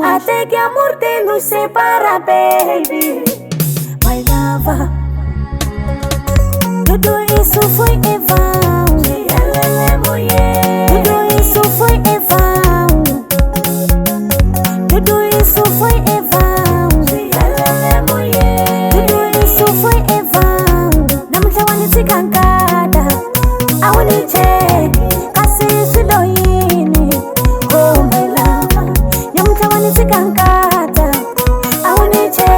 Até que a morte nos separa, baby, my lover. Tudo isso foi em vão. Tudo isso foi em vão. Tudo isso foi em vão. Tudo isso foi em vão. Namtawani sikankada awani che kasi sudoyini. Oh my lover, namtawani sikankada awani che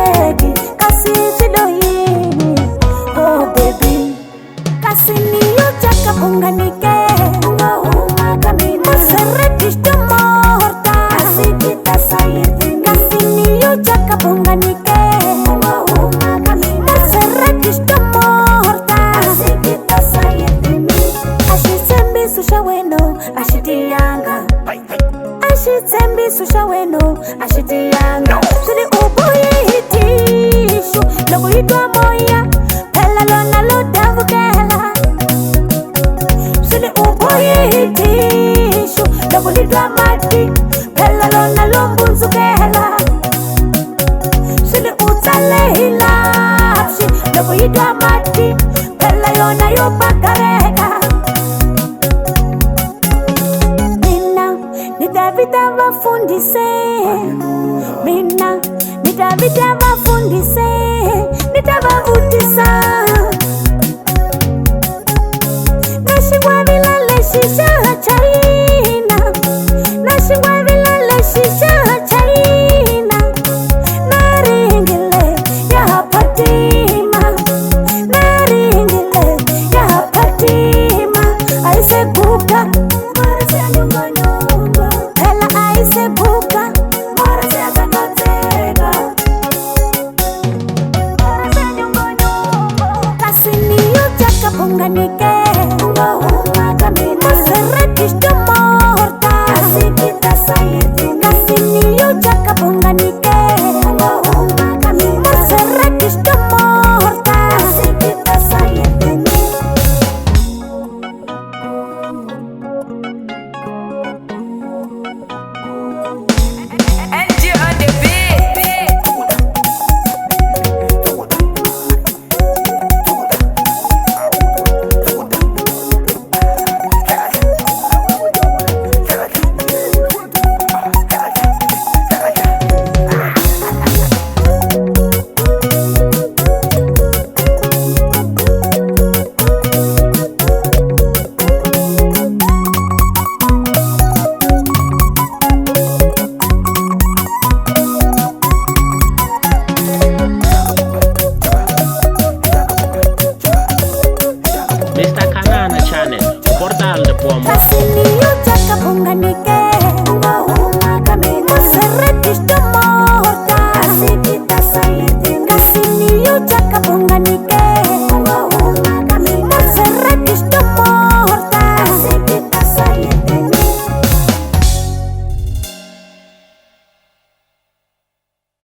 kasi sudoyini. Oh baby, kasi niyo chaka punganike. Masarakishta morta asi kita sayirti. Kasi niyo chaka punganike. Masarakishta morta asi kita sayirti. Ashitembi sushaweno ashitiyanga. Ashitembi sushaweno ashitiyanga. Sudi uboye hitishu lobo yitwa moya. Pela lona lo davukela. Sudi uboye hitishu lobo yitwa mati. Pela lona lo mbunzukela. Sudi utale hilapshi lobo yitwa mati. Pela yona yo pakareka. Nitavita wafundise. Mina nitavita wafundise. Nitavavutisa. Nashingwa vilale shisha chaina. Nashingwa vilale shisha chaina. Naringile ya patima. Naringile ya patima. Aise buka marasa nyunga nyunga. Ela aise buka marasa takateka. Marasa nyunga nyunga. Kasi niyo chaka punganike.